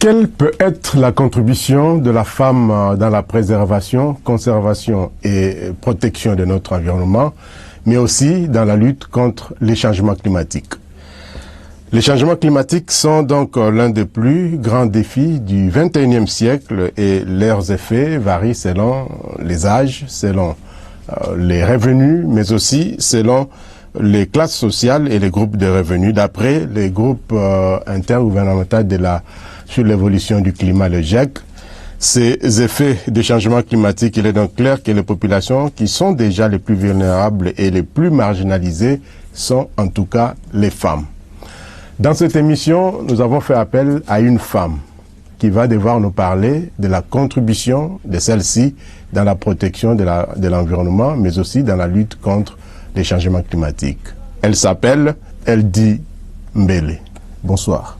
Quelle peut être la contribution de la femme dans la préservation, conservation et protection de notre environnement, mais aussi dans la lutte contre les changements climatiques? Les changements climatiques sont donc l'un des plus grands défis du XXIe siècle et leurs effets varient selon les âges, selon les revenus, mais aussi selon les classes sociales et les groupes de revenus, d'après les groupes intergouvernementaux sur l'évolution du climat, le GIEC. Ces effets des changements climatiques, il est donc clair que les populations qui sont déjà les plus vulnérables et les plus marginalisées sont en tout cas les femmes. Dans cette émission, nous avons fait appel à une femme qui va devoir nous parler de la contribution de celle-ci dans la protection de l'environnement, mais aussi dans la lutte contre les changements climatiques. Elle s'appelle Eldy Mbele. Bonsoir.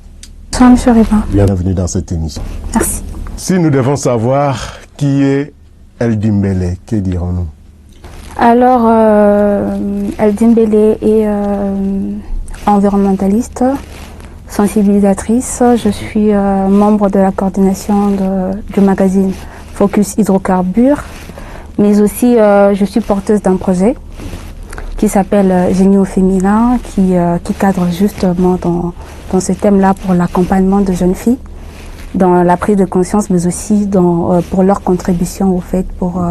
Bonsoir, M. Ribin. Bienvenue dans cette émission. Merci. Si nous devons savoir qui est Eldy Mbele, que dirons-nous? Alors, Eldy Mbele est environnementaliste, sensibilisatrice. Je suis membre de la coordination du magazine Focus Hydrocarbures, mais aussi je suis porteuse d'un projet qui s'appelle Génie au féminin, qui cadre justement dans ce thème-là pour l'accompagnement de jeunes filles, dans la prise de conscience, mais aussi pour leur contribution au fait pour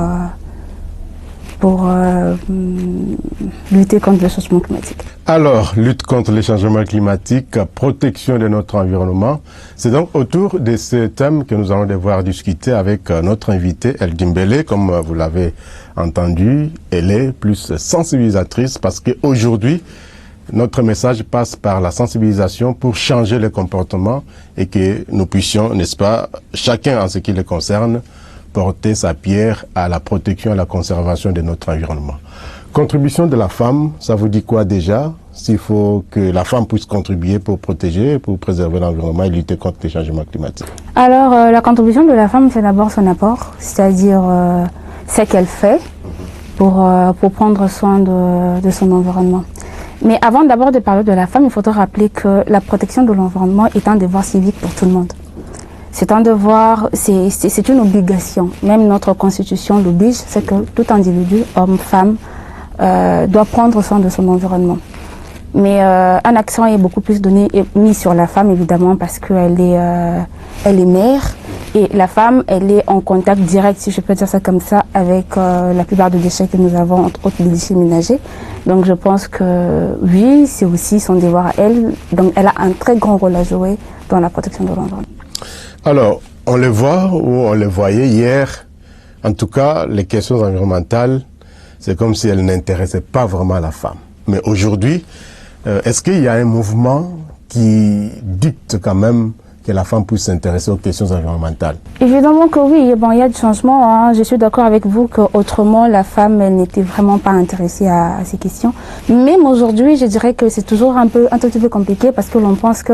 lutter contre le changement climatique. Alors, lutte contre les changements climatiques, protection de notre environnement, c'est donc autour de ce thème que nous allons devoir discuter avec notre invitée Eldy Mbele. Comme vous l'avez entendu, elle est plus sensibilisatrice parce qu'aujourd'hui, notre message passe par la sensibilisation pour changer les comportements et que nous puissions, n'est-ce pas, chacun en ce qui le concerne, porter sa pierre à la protection et à la conservation de notre environnement. Contribution de la femme, ça vous dit quoi déjà? S'il faut que la femme puisse contribuer pour protéger, pour préserver l'environnement et lutter contre les changements climatiques. Alors, la contribution de la femme, c'est d'abord son apport, c'est-à-dire ce qu'elle fait pour prendre soin de son environnement. Mais avant d'abord de parler de la femme, il faudra rappeler que la protection de l'environnement est un devoir civique pour tout le monde. C'est un devoir, c'est une obligation. Même notre constitution l'oblige, c'est que tout individu, homme, femme, doit prendre soin de son environnement. Mais un accent est beaucoup plus mis sur la femme, évidemment, parce qu'elle est mère. Et la femme, elle est en contact direct, si je peux dire ça comme ça, avec la plupart des déchets que nous avons, entre autres les déchets ménagers. Donc je pense que oui, c'est aussi son devoir à elle. Donc elle a un très grand rôle à jouer dans la protection de l'environnement. Alors, on le voit ou on le voyait hier, en tout cas, les questions environnementales, c'est comme si elles n'intéressaient pas vraiment la femme. Mais aujourd'hui, est-ce qu'il y a un mouvement qui dicte quand même que la femme puisse s'intéresser aux questions environnementales? Évidemment que oui, bon, il y a du changement, hein. Je suis d'accord avec vous qu'autrement la femme n'était vraiment pas intéressée à ces questions. Même aujourd'hui, je dirais que c'est toujours un tout petit peu compliqué parce que l'on pense que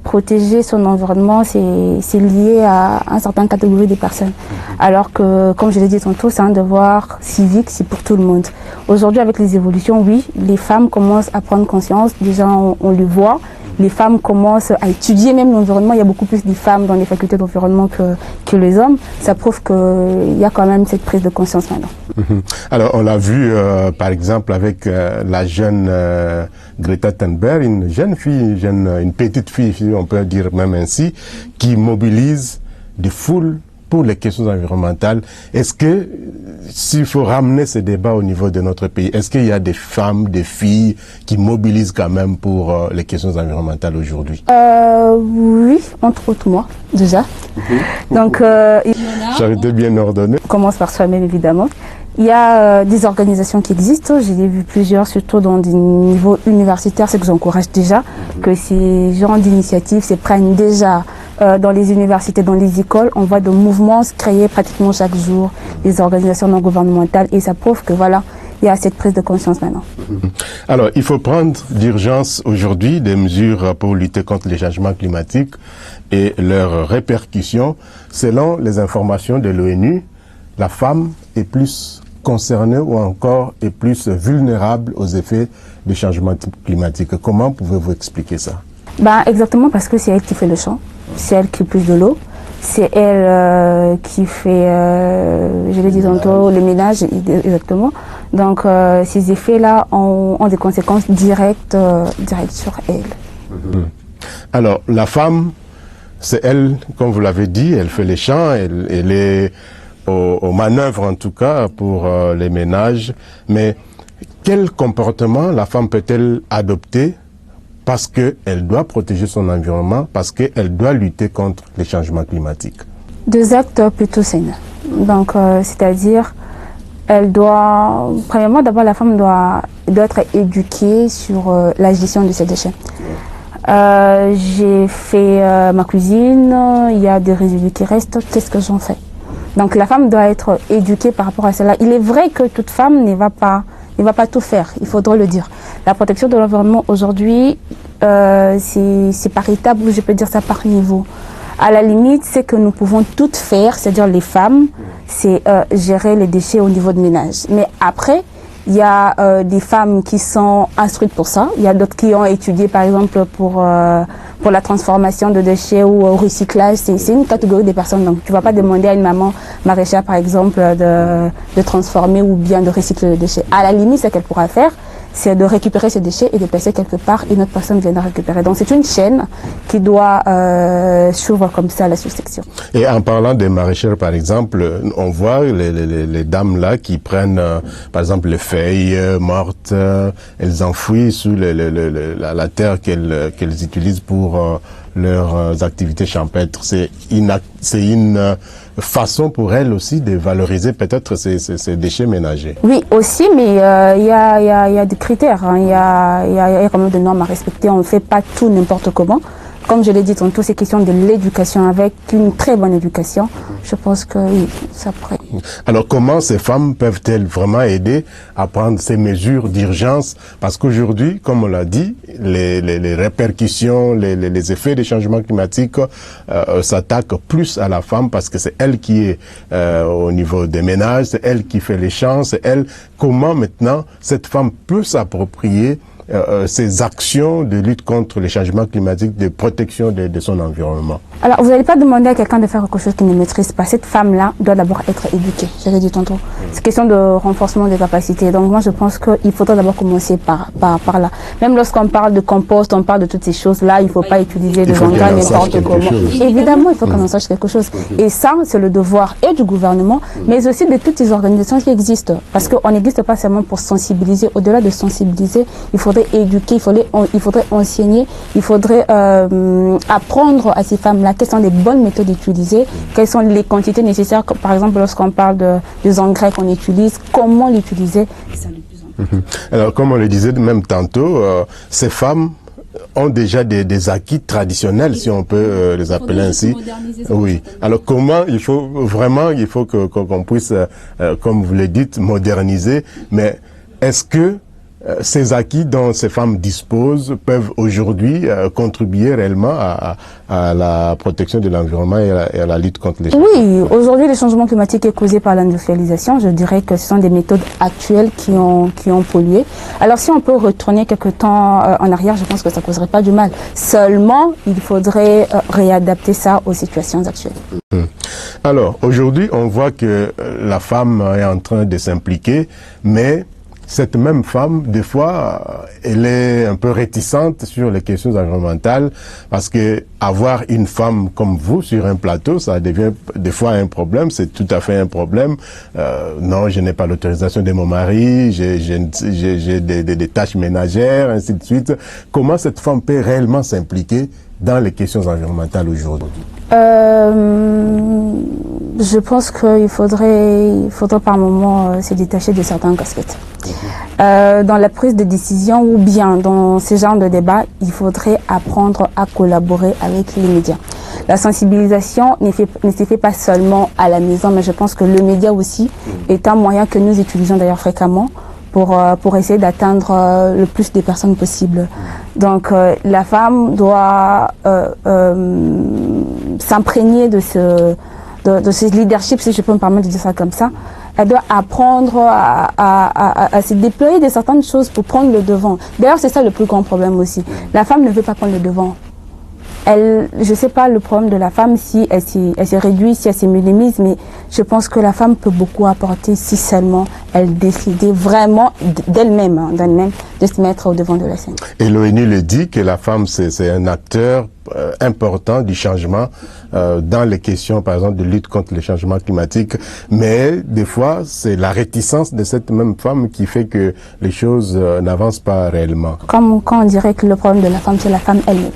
protéger son environnement, c'est lié à une certaine catégorie de personnes. Alors que, comme je l'ai dit tantôt, c'est un devoir civique, c'est pour tout le monde. Aujourd'hui, avec les évolutions, oui, les femmes commencent à prendre conscience. Déjà, on le voit. Les femmes commencent à étudier même l'environnement. Il y a beaucoup plus de femmes dans les facultés d'environnement que les hommes. Ça prouve qu'il y a quand même cette prise de conscience maintenant. Alors, on l'a vu, par exemple, avec la jeune Greta Thunberg, une jeune fille, une petite fille, on peut dire même ainsi, qui mobilise des foules pour les questions environnementales. Est-ce que, s'il faut ramener ce débat au niveau de notre pays, est-ce qu'il y a des femmes, des filles qui mobilisent quand même pour les questions environnementales aujourd'hui? Oui, entre autres moi, déjà. Donc, Charité bien ordonnée. On commence par soi-même, évidemment. Il y a des organisations qui existent, j'ai vu plusieurs, surtout dans des niveaux universitaires, ce que j'encourage déjà, que ces genres d'initiatives se prennent déjà dans les universités, dans les écoles. On voit des mouvements se créer pratiquement chaque jour, des organisations non gouvernementales, et ça prouve que voilà, il y a cette prise de conscience maintenant. Alors, il faut prendre d'urgence aujourd'hui des mesures pour lutter contre les changements climatiques et leurs répercussions. Selon les informations de l'ONU, la femme est plus concernée ou encore est plus vulnérable aux effets des changements climatiques. Comment pouvez-vous expliquer ça? Exactement parce que c'est elle qui fait le champ. c'est elle qui pousse de l'eau. C'est elle qui fait, je l'ai dit tantôt, le ménage, exactement. Donc, ces effets-là ont des conséquences directes sur elle. Alors, la femme, c'est elle, comme vous l'avez dit, elle fait les champs, elle est aux manœuvres en tout cas pour les ménages. Mais quel comportement la femme peut-elle adopter parce qu'elle doit protéger son environnement, parce qu'elle doit lutter contre les changements climatiques? 2 actes plutôt sains. Donc, c'est-à-dire, elle doit, premièrement, d'abord, la femme doit être éduquée sur la gestion de ses déchets. J'ai fait ma cuisine, il y a des résidus qui restent, qu'est-ce que j'en fais? Donc, la femme doit être éduquée par rapport à cela. Il est vrai que toute femme ne va pas tout faire, il faudra le dire. La protection de l'environnement aujourd'hui, c'est par étapes, je peux dire ça par niveau. À la limite, c'est que nous pouvons toutes faire, c'est-à-dire les femmes, c'est gérer les déchets au niveau de ménage. Mais après, il y a des femmes qui sont instruites pour ça. Il y a d'autres qui ont étudié, par exemple, pour la transformation de déchets ou au recyclage. C'est une catégorie de personnes. Donc, tu ne vas pas demander à une maman maraîchère, par exemple, de transformer ou bien de recycler les déchets. À la limite, ce qu'elle pourra faire, c'est de récupérer ces déchets et de placer quelque part, et une autre personne viendra récupérer. Donc c'est une chaîne qui doit s'ouvrir comme ça la sous-section. Et en parlant des maraîchères, par exemple, on voit les dames là qui prennent, par exemple, les feuilles mortes, elles enfouissent sous la terre qu'elles utilisent pour leurs activités champêtres. C'est une façon pour elles aussi de valoriser peut-être ces déchets ménagers. Oui, aussi, mais il y a des critères, hein. Il y a quand même des normes à respecter. On ne fait pas tout n'importe comment. Comme je l'ai dit tantôt, c'est question de l'éducation. Avec une très bonne éducation, je pense que oui, ça pourrait. Alors comment ces femmes peuvent-elles vraiment aider à prendre ces mesures d'urgence? Parce qu'aujourd'hui, comme on l'a dit, les répercussions, les effets des changements climatiques s'attaquent plus à la femme parce que c'est elle qui est au niveau des ménages, c'est elle qui fait les champs, c'est elle. Comment maintenant cette femme peut s'approprier ces actions de lutte contre les changements climatiques, de protection de son environnement? Alors, vous n'allez pas demander à quelqu'un de faire quelque chose qu'il ne maîtrise pas. Cette femme-là doit d'abord être éduquée, je l'ai dit tantôt. C'est question de renforcement des capacités. Donc, moi, je pense qu'il faudra d'abord commencer par là. Même lorsqu'on parle de compost, on parle de toutes ces choses-là, il ne faut pas utiliser des engrais n'importe comment. Évidemment, il faut qu'on en sache quelque chose. Et ça, c'est le devoir et du gouvernement, mais aussi de toutes les organisations qui existent. Parce qu'on n'existe pas seulement pour sensibiliser. Au-delà de sensibiliser, il faudrait éduquer, il faudrait enseigner, il faudrait apprendre à ces femmes-là quelles sont les bonnes méthodes utilisées, quelles sont les quantités nécessaires, par exemple lorsqu'on parle des engrais qu'on utilise, comment l'utiliser. Alors comme on le disait même tantôt, ces femmes ont déjà des acquis traditionnels, si on peut les appeler ainsi. Oui. Alors comment il faut qu'on puisse, comme vous le dites, moderniser, mais est-ce que ces acquis dont ces femmes disposent peuvent aujourd'hui contribuer réellement à la protection de l'environnement et à la lutte contre les changements? Oui, aujourd'hui le changement climatique est causé par l'industrialisation. Je dirais que ce sont des méthodes actuelles qui ont pollué. Alors si on peut retourner quelque temps en arrière, je pense que ça ne causerait pas du mal. Seulement, il faudrait réadapter ça aux situations actuelles. Alors aujourd'hui, on voit que la femme est en train de s'impliquer, mais cette même femme, des fois, elle est un peu réticente sur les questions environnementales parce que avoir une femme comme vous sur un plateau, ça devient des fois un problème, c'est tout à fait un problème. Non, je n'ai pas l'autorisation de mon mari, j'ai des tâches ménagères, ainsi de suite. Comment cette femme peut réellement s'impliquer dans les questions environnementales aujourd'hui? Je pense qu'il faudrait par moment se détacher de certaines casquettes. Dans la prise de décision ou bien dans ce genre de débat, il faudrait apprendre à collaborer avec les médias. La sensibilisation ne se fait pas seulement à la maison, mais je pense que le média aussi est un moyen que nous utilisons d'ailleurs fréquemment pour essayer d'atteindre le plus de personnes possible. Donc la femme doit s'imprégner de ce leadership, si je peux me permettre de dire ça comme ça. Elle doit apprendre à se déployer de certaines choses pour prendre le devant. D'ailleurs, c'est ça le plus grand problème aussi. La femme ne veut pas prendre le devant. je ne sais pas le problème de la femme, si elle s'est réduite, si elle s'est minimise, mais je pense que la femme peut beaucoup apporter si seulement elle décidait vraiment d'elle-même, de se mettre au devant de la scène. Et l'ONU le dit que la femme, c'est un acteur important du changement dans les questions, par exemple, de lutte contre les changements climatiques. Mais des fois, c'est la réticence de cette même femme qui fait que les choses n'avancent pas réellement. Comme quand on dirait que le problème de la femme, c'est la femme elle-même.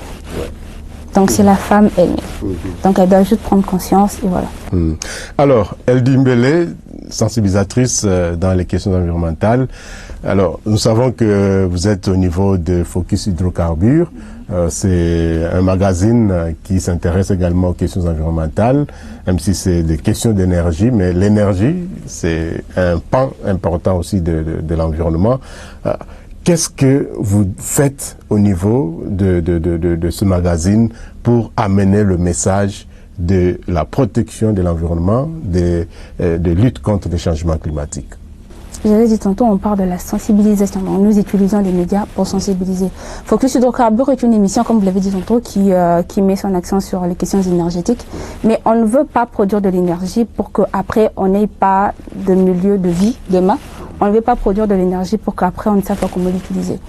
Donc c'est la femme elle-même. Donc elle doit juste prendre conscience et voilà. Alors, Eldi Mbele, sensibilisatrice dans les questions environnementales. Alors, nous savons que vous êtes au niveau de Focus Hydrocarbures. C'est un magazine qui s'intéresse également aux questions environnementales, même si c'est des questions d'énergie, mais l'énergie, c'est un pan important aussi de l'environnement. Qu'est-ce que vous faites au niveau de ce magazine pour amener le message de la protection de l'environnement, de lutte contre les changements climatiques? J'avais dit tantôt, on parle de la sensibilisation. Donc, nous utilisons les médias pour sensibiliser. Focus Hydrocarbures est une émission, comme vous l'avez dit tantôt, qui met son accent sur les questions énergétiques. Mais on ne veut pas produire de l'énergie pour qu'après, on n'ait pas de milieu de vie demain. On ne veut pas produire de l'énergie pour qu'après, on ne sache pas comment l'utiliser.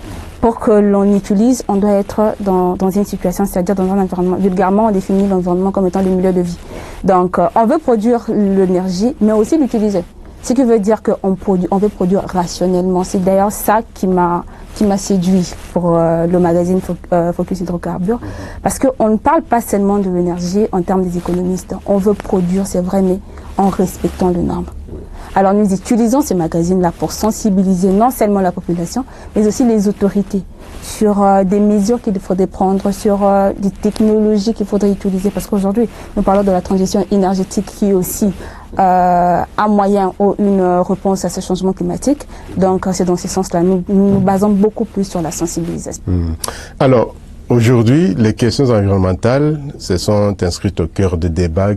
Pour que l'on utilise, on doit être dans une situation, c'est-à-dire dans un environnement. Vulgairement, on définit l'environnement comme étant le milieu de vie. Donc, on veut produire l'énergie, mais aussi l'utiliser. Ce qui veut dire qu'on veut produire rationnellement. C'est d'ailleurs ça qui m'a séduit pour le magazine Focus Hydrocarbures. Parce qu'on ne parle pas seulement de l'énergie en termes des économistes. On veut produire, c'est vrai, mais en respectant les normes. Alors nous utilisons ces magazines-là pour sensibiliser non seulement la population, mais aussi les autorités sur des mesures qu'il faudrait prendre, sur des technologies qu'il faudrait utiliser. Parce qu'aujourd'hui, nous parlons de la transition énergétique qui est aussi un moyen ou une réponse à ce changement climatique. Donc c'est dans ce sens-là, nous nous basons beaucoup plus sur la sensibilisation. Alors, aujourd'hui, les questions environnementales se sont inscrites au cœur des débats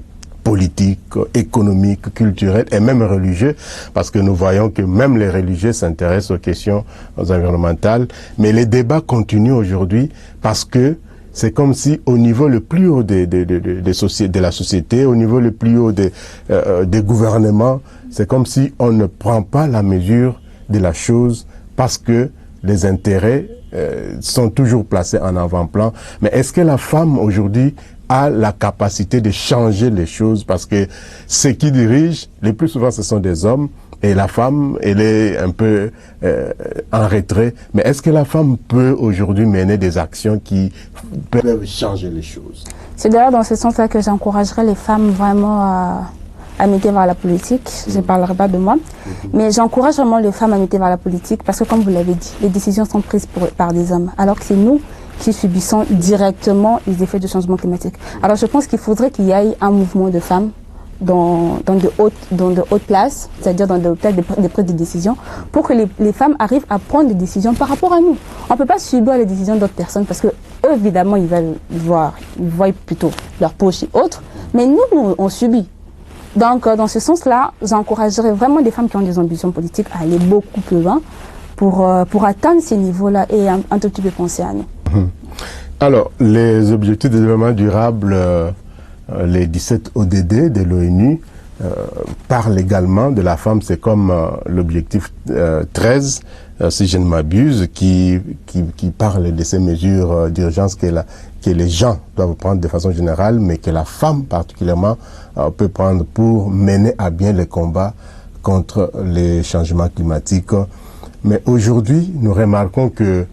politiques, économiques, culturels et même religieux, parce que nous voyons que même les religieux s'intéressent aux questions environnementales. Mais les débats continuent aujourd'hui parce que c'est comme si au niveau le plus haut de la société, au niveau le plus haut des gouvernements, c'est comme si on ne prend pas la mesure de la chose parce que les intérêts sont toujours placés en avant-plan. Mais est-ce que la femme aujourd'hui a la capacité de changer les choses? Parce que ceux qui dirigent, le plus souvent ce sont des hommes, et la femme, elle est un peu en retrait. Mais est-ce que la femme peut aujourd'hui mener des actions qui peuvent changer les choses? C'est d'ailleurs dans ce sens-là que j'encouragerais les femmes vraiment à migrer vers la politique. Je ne parlerai pas de moi. Mais j'encourage vraiment les femmes à migrer vers la politique parce que, comme vous l'avez dit, les décisions sont prises par des hommes. Alors que c'est nous qui subissons directement les effets du changement climatique. Alors je pense qu'il faudrait qu'il y ait un mouvement de femmes dans de hautes places, c'est-à-dire dans des places de prises de décision, pour que les femmes arrivent à prendre des décisions par rapport à nous. On ne peut pas subir les décisions d'autres personnes parce que eux, évidemment, ils voient plutôt leur poche et autres, mais nous, on subit. Donc, dans ce sens-là, j'encouragerais vraiment des femmes qui ont des ambitions politiques à aller beaucoup plus loin pour atteindre ces niveaux-là et un tout petit peu penser à nous. Alors, les objectifs de développement durable, les 17 ODD de l'ONU, parlent également de la femme. C'est comme l'objectif 13, si je ne m'abuse, qui parle de ces mesures d'urgence que les gens doivent prendre de façon générale, mais que la femme particulièrement peut prendre pour mener à bien les combats contre les changements climatiques. Mais aujourd'hui, nous remarquons que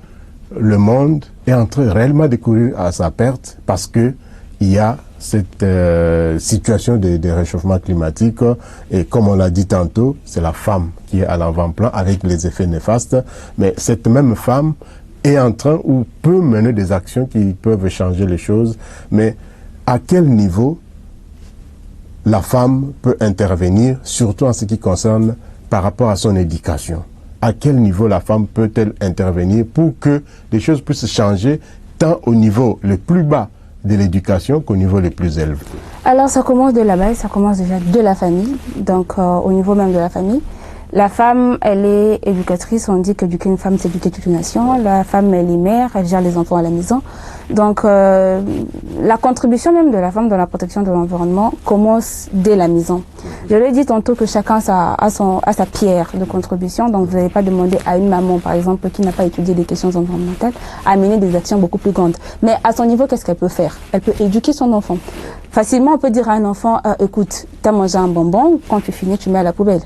le monde est en train réellement de courir à sa perte parce que il y a cette situation de réchauffement climatique et comme on l'a dit tantôt, c'est la femme qui est à l'avant-plan avec les effets néfastes, mais cette même femme est en train ou peut mener des actions qui peuvent changer les choses, mais à quel niveau la femme peut intervenir, surtout en ce qui concerne par rapport à son éducation? À quel niveau la femme peut-elle intervenir pour que les choses puissent changer tant au niveau le plus bas de l'éducation qu'au niveau le plus élevé? Alors ça commence de la base, ça commence déjà de la famille, donc au niveau même de la famille. La femme, elle est éducatrice, on dit qu'éduquer une femme, c'est éduquer toute une nation. La femme, elle est mère, elle gère les enfants à la maison. Donc, la contribution même de la femme dans la protection de l'environnement commence dès la maison. Je l'ai dit tantôt que chacun a sa pierre de contribution, donc vous n'allez pas demander à une maman, par exemple, qui n'a pas étudié les questions environnementales, à mener des actions beaucoup plus grandes. Mais à son niveau, qu'est-ce qu'elle peut faire? Elle peut éduquer son enfant. Facilement, on peut dire à un enfant, écoute, tu as mangé un bonbon, quand tu finis, tu mets à la poubelle.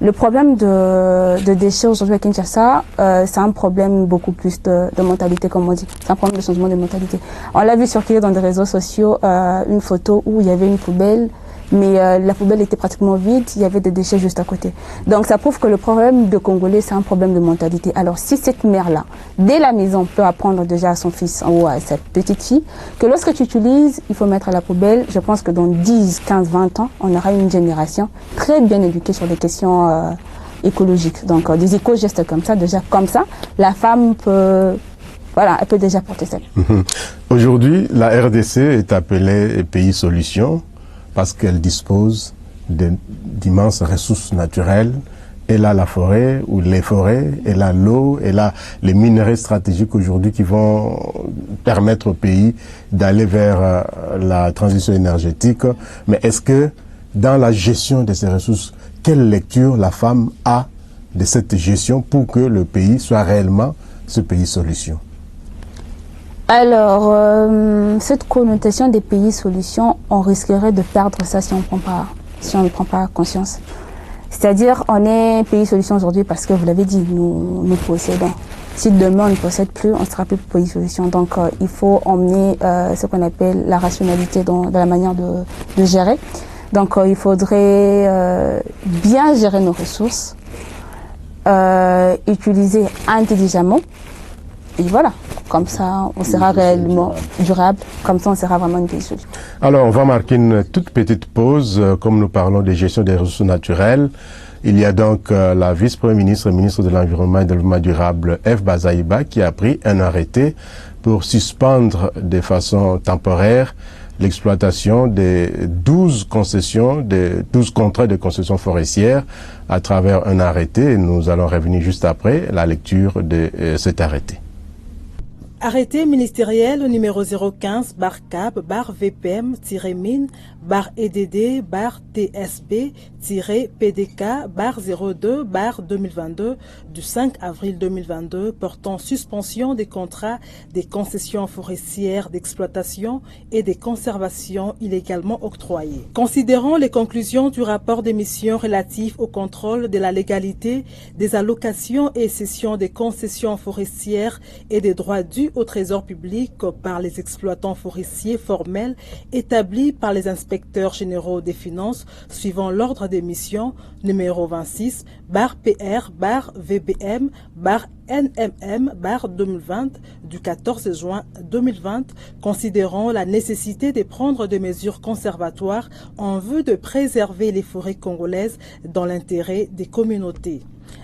Le problème de déchets aujourd'hui à Kinshasa, c'est un problème beaucoup plus de mentalité, comme on dit. C'est un problème de changement de mentalité. On l'a vu circuler dans des réseaux sociaux, une photo où il y avait une poubelle, mais la poubelle était pratiquement vide, il y avait des déchets juste à côté. Donc ça prouve que le problème de Congolais, c'est un problème de mentalité. Alors si cette mère-là, dès la maison, peut apprendre déjà à son fils ou à sa petite fille, que lorsque tu utilises, il faut mettre à la poubelle, je pense que dans 10, 15, 20 ans, on aura une génération très bien éduquée sur les questions écologiques. Donc des éco-gestes comme ça, déjà comme ça, la femme peut... Voilà, elle peut déjà porter ça. Aujourd'hui, la RDC est appelée pays solution parce qu'elle dispose d'immenses ressources naturelles. Elle a la forêt ou les forêts, elle a l'eau, elle a les minerais stratégiques aujourd'hui qui vont permettre au pays d'aller vers la transition énergétique. Mais est-ce que dans la gestion de ces ressources, quelle lecture la femme a de cette gestion pour que le pays soit réellement ce pays solution? Alors, cette connotation des pays solutions, on risquerait de perdre ça si on ne prend pas conscience. C'est-à-dire, on est pays solution aujourd'hui parce que, vous l'avez dit, nous possédons. Si demain on ne possède plus, on ne sera plus pays solution. Donc, il faut emmener ce qu'on appelle la rationalité dans la manière de gérer. Donc, il faudrait bien gérer nos ressources, utiliser intelligemment. Et voilà, comme ça, on sera réellement durable, comme ça, on sera vraiment une pays solution. Alors, on va marquer une toute petite pause, comme nous parlons de gestion des ressources naturelles. Il y a donc la vice-première ministre, ministre de l'Environnement et de développement durable, F. Bazaïba, qui a pris un arrêté pour suspendre de façon temporaire l'exploitation des 12 concessions, des 12 contrats de concession forestière à travers un arrêté. Et nous allons revenir juste après la lecture de cet arrêté. Arrêté ministériel numéro 015-VPM-MIN-EDD-TSB-PDK-02-2022 du 5 avril 2022 portant suspension des contrats des concessions forestières d'exploitation et des conservations illégalement octroyées. Considérant les conclusions du rapport d'émission relatif au contrôle de la légalité des allocations et cessions des concessions forestières et des droits dus au trésor public par les exploitants forestiers formels établis par les inspecteurs généraux des finances suivant l'ordre d'émission numéro 26-PR-PR-VBM-NMM-2020 du 14 juin 2020, considérant la nécessité de prendre des mesures conservatoires en vue de préserver les forêts congolaises dans l'intérêt des communautés.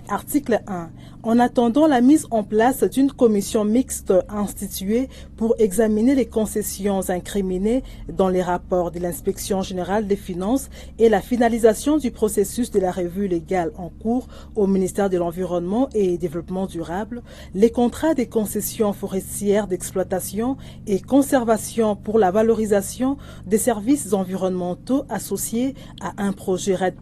Article 1. En attendant la mise en place d'une commission mixte instituée pour examiner les concessions incriminées dans les rapports de l'Inspection générale des finances et la finalisation du processus de la revue légale en cours au ministère de l'Environnement et du Développement durable, les contrats des concessions forestières d'exploitation et conservation pour la valorisation des services environnementaux associés à un projet RED+,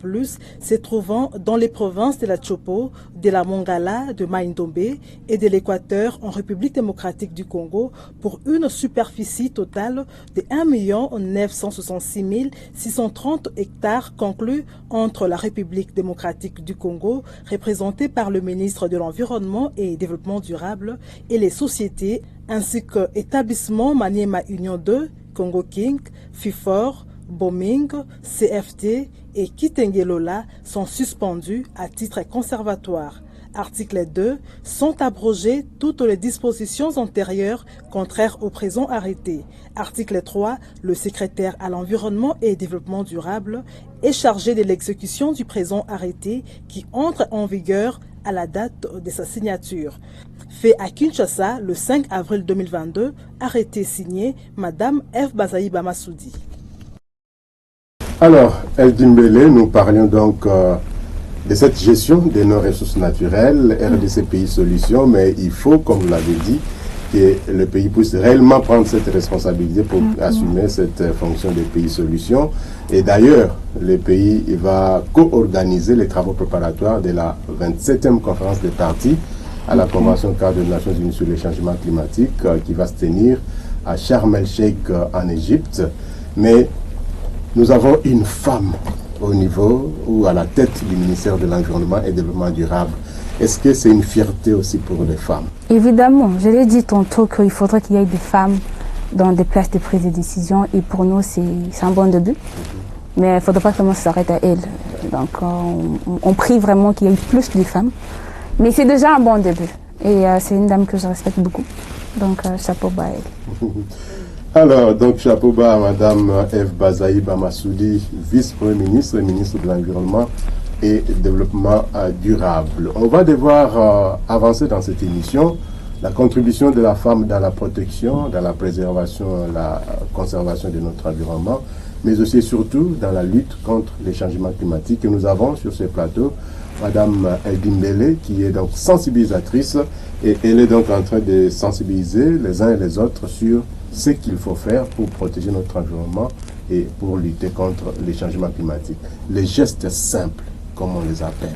se trouvant dans les provinces de la Chopo, de la Mongala, de Maïndombe et de l'Équateur en République démocratique du Congo pour une superficie totale de 1 966 630 hectares conclus entre la République démocratique du Congo, représentée par le ministre de l'Environnement et du Développement durable, et les sociétés, ainsi que établissements Maniema Union 2, Congo King, FIFOR, Bombing, CFT et Kitengelola sont suspendus à titre conservatoire. Article 2. Sont abrogées toutes les dispositions antérieures contraires au présent arrêté. Article 3. Le secrétaire à l'environnement et au développement durable est chargé de l'exécution du présent arrêté qui entre en vigueur à la date de sa signature. Fait à Kinshasa le 5 avril 2022, arrêté signé Madame F. Bazaïba Massoudi. Alors, El Dimbele, nous parlions donc de cette gestion de nos ressources naturelles, RDC Pays Solutions, mais il faut, comme vous l'avez dit, que le pays puisse réellement prendre cette responsabilité pour assumer cette fonction de pays solution. Et d'ailleurs, le pays va co-organiser les travaux préparatoires de la 27e conférence des parties à la Convention cadre des Nations Unies sur le changement climatique qui va se tenir à Sharm el-Sheikh en Égypte. Mais nous avons une femme au niveau ou à la tête du ministère de l'Environnement et du Développement durable. Est-ce que c'est une fierté aussi pour les femmes? Évidemment, je l'ai dit tantôt qu'il faudrait qu'il y ait des femmes dans des places de prise de décision et pour nous c'est un bon début. Mais il ne faudrait pas que ça s'arrête à elle. Donc on prie vraiment qu'il y ait plus de femmes. Mais c'est déjà un bon début. Et c'est une dame que je respecte beaucoup. Donc chapeau bas à elle. Alors, donc chapeau bas à Madame Eve Bazaï Bamassoudi, vice-premier ministre et ministre de l'Environnement et Développement durable. On va devoir avancer dans cette émission. La contribution de la femme dans la protection, dans la préservation, la conservation de notre environnement, mais aussi et surtout dans la lutte contre les changements climatiques. Et nous avons sur ce plateau Madame Eldimbele, qui est donc sensibilisatrice, et elle est donc en train de sensibiliser les uns et les autres sur ce qu'il faut faire pour protéger notre environnement et pour lutter contre les changements climatiques. Les gestes simples, comme on les appelle.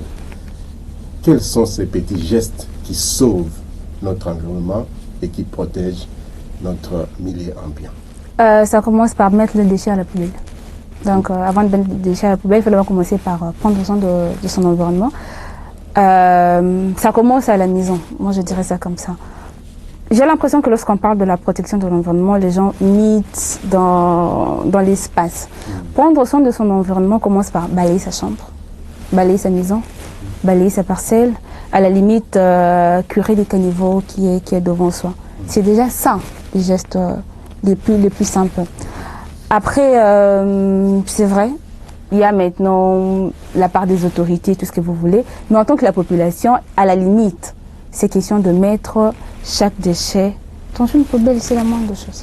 Quels sont ces petits gestes qui sauvent notre environnement et qui protègent notre milieu ambiant? Ça commence par mettre le déchet à la poubelle. Donc avant de mettre le déchet à la poubelle, il faut d'abord commencer par prendre soin de son environnement. Ça commence à la maison, moi je dirais ça comme ça. J'ai l'impression que lorsqu'on parle de la protection de l'environnement, les gens mitent dans l'espace. Prendre soin de son environnement commence par balayer sa chambre, balayer sa maison, balayer sa parcelle, à la limite curer les caniveaux qui est devant soi. C'est déjà ça, les gestes les plus simples. Après, c'est vrai, il y a maintenant la part des autorités, tout ce que vous voulez, mais en tant que la population, à la limite, c'est question de mettre chaque déchet dans une poubelle, c'est la moindre chose.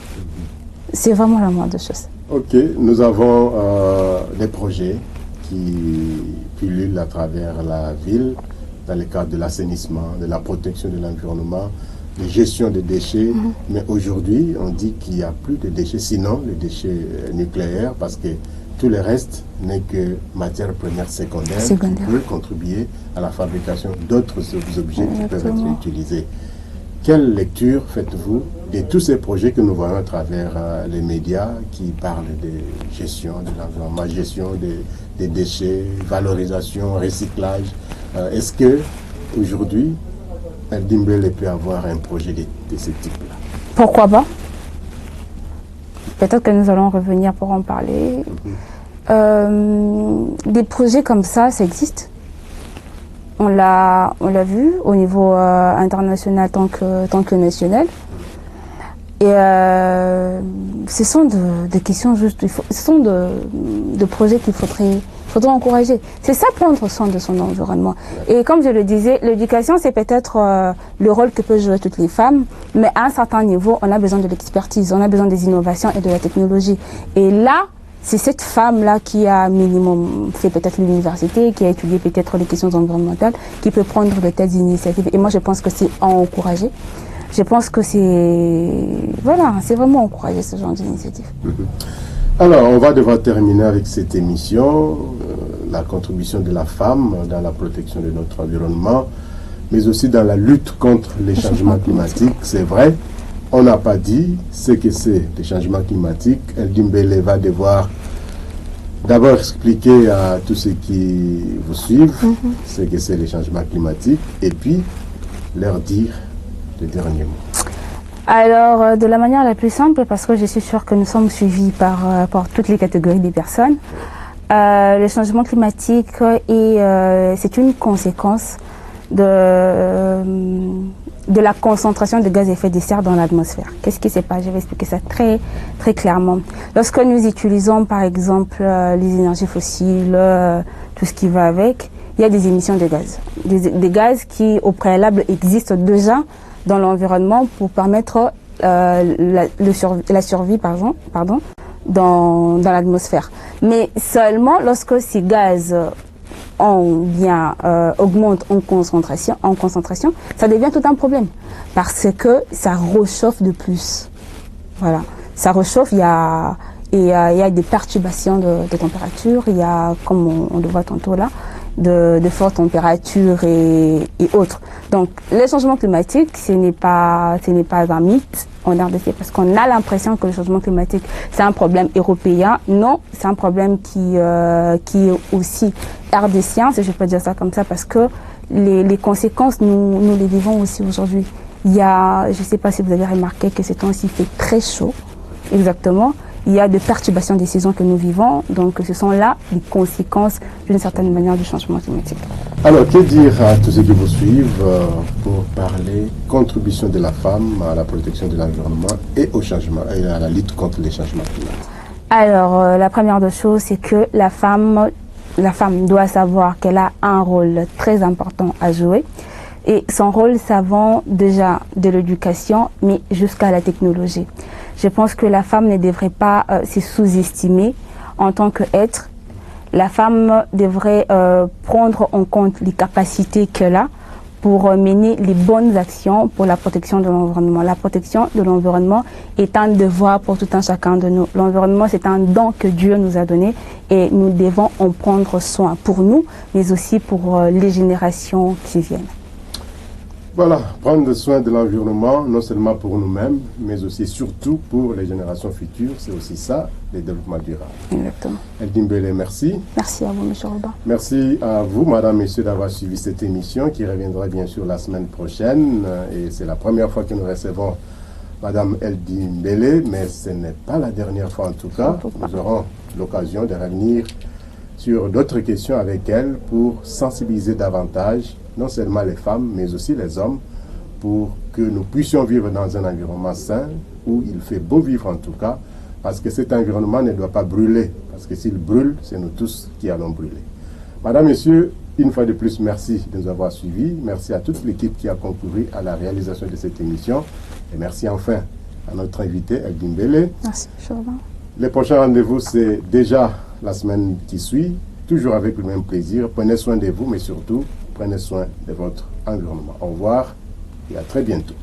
C'est vraiment la moindre chose. Ok, nous avons des projets qui pullulent à travers la ville, dans le cadre de l'assainissement, de la protection de l'environnement, de gestion des déchets. Mais aujourd'hui, on dit qu'il n'y a plus de déchets, sinon les déchets nucléaires, parce que tout le reste n'est que matière première secondaire qui peut contribuer à la fabrication d'autres objets qui peuvent être utilisés. Quelle lecture faites-vous de tous ces projets que nous voyons à travers les médias qui parlent de gestion de l'environnement, gestion des déchets, valorisation, recyclage? Est-ce que aujourd'hui, Eldimbele peut avoir un projet de ce type-là? Pourquoi pas? Peut-être que nous allons revenir pour en parler. Des projets comme ça existe. On l'a vu au niveau international tant que national. Et ce sont des questions juste, ce sont de projets qu'il faudrait encourager. C'est ça, prendre soin de son environnement. Et comme je le disais, l'éducation, c'est peut-être le rôle que peuvent jouer toutes les femmes, mais à un certain niveau, on a besoin de l'expertise, on a besoin des innovations et de la technologie. Et là, c'est cette femme-là qui a minimum fait peut-être l'université, qui a étudié peut-être les questions environnementales, qui peut prendre de telles initiatives. Et moi, je pense que c'est à encourager. Je pense que c'est vraiment encourager ce genre d'initiative. Alors, on va devoir terminer avec cette émission, la contribution de la femme dans la protection de notre environnement, mais aussi dans la lutte contre les changements climatiques. C'est vrai, on n'a pas dit ce que c'est les changements climatiques. Eldimbele va devoir d'abord expliquer à tous ceux qui vous suivent ce que c'est les changements climatiques et puis leur dire le dernier mot. Alors, de la manière la plus simple, parce que je suis sûre que nous sommes suivis par toutes les catégories des personnes, le changement climatique c'est une conséquence de la concentration de gaz à effet de serre dans l'atmosphère. Qu'est-ce qui se passe? Je vais expliquer ça très, très clairement. Lorsque nous utilisons, par exemple, les énergies fossiles, tout ce qui va avec, il y a des émissions de gaz. Des gaz qui, au préalable, existent déjà dans l'environnement pour permettre la survie dans l'atmosphère. Mais seulement lorsque ces gaz augmente en concentration, ça devient tout un problème parce que ça réchauffe de plus. Voilà, ça réchauffe, il y a des perturbations de température, il y a, comme on le voit tantôt là, de fortes températures et autres. Donc, les changements climatiques, ce n'est pas un mythe en RDC parce qu'on a l'impression que le changement climatique, c'est un problème européen. Non, c'est un problème qui est aussi RDCien, si je peux dire ça comme ça, parce que les conséquences, nous les vivons aussi aujourd'hui. Il y a, je ne sais pas si vous avez remarqué que ces temps-ci fait très chaud, exactement. Il y a des perturbations des saisons que nous vivons, donc ce sont là les conséquences d'une certaine manière du changement climatique. Alors, que dire à tous ceux qui vous suivent pour parler contribution de la femme à la protection de l'environnement et au changement et à la lutte contre les changements climatiques? Alors, la première des choses, c'est que la femme doit savoir qu'elle a un rôle très important à jouer. Et son rôle, ça va déjà de l'éducation, mais jusqu'à la technologie. Je pense que la femme ne devrait pas se sous-estimer en tant qu'être. La femme devrait prendre en compte les capacités qu'elle a pour mener les bonnes actions pour la protection de l'environnement. La protection de l'environnement est un devoir pour tout un chacun de nous. L'environnement, c'est un don que Dieu nous a donné et nous devons en prendre soin pour nous, mais aussi pour les générations qui viennent. Voilà, prendre soin de l'environnement, non seulement pour nous-mêmes, mais aussi et surtout pour les générations futures. C'est aussi ça, le développement durable. Exactement. Eldin Bélé, merci. Merci à vous, M. Robin. Merci à vous, Madame, Messieurs, d'avoir suivi cette émission qui reviendra bien sûr la semaine prochaine. Et c'est la première fois que nous recevons Madame Eldin Bélé, mais ce n'est pas la dernière fois en tout cas. Nous aurons l'occasion de revenir sur d'autres questions avec elle pour sensibiliser davantage non seulement les femmes, mais aussi les hommes, pour que nous puissions vivre dans un environnement sain, où il fait beau vivre en tout cas, parce que cet environnement ne doit pas brûler, parce que s'il brûle, c'est nous tous qui allons brûler. Madame, Messieurs, une fois de plus, merci de nous avoir suivis. Merci à toute l'équipe qui a concouru à la réalisation de cette émission. Et merci enfin à notre invité, Eldin Bélé. Merci, M. Robin. Le prochain rendez-vous, c'est déjà la semaine qui suit, toujours avec le même plaisir. Prenez soin de vous, mais surtout, prenez soin de votre environnement. Au revoir et à très bientôt.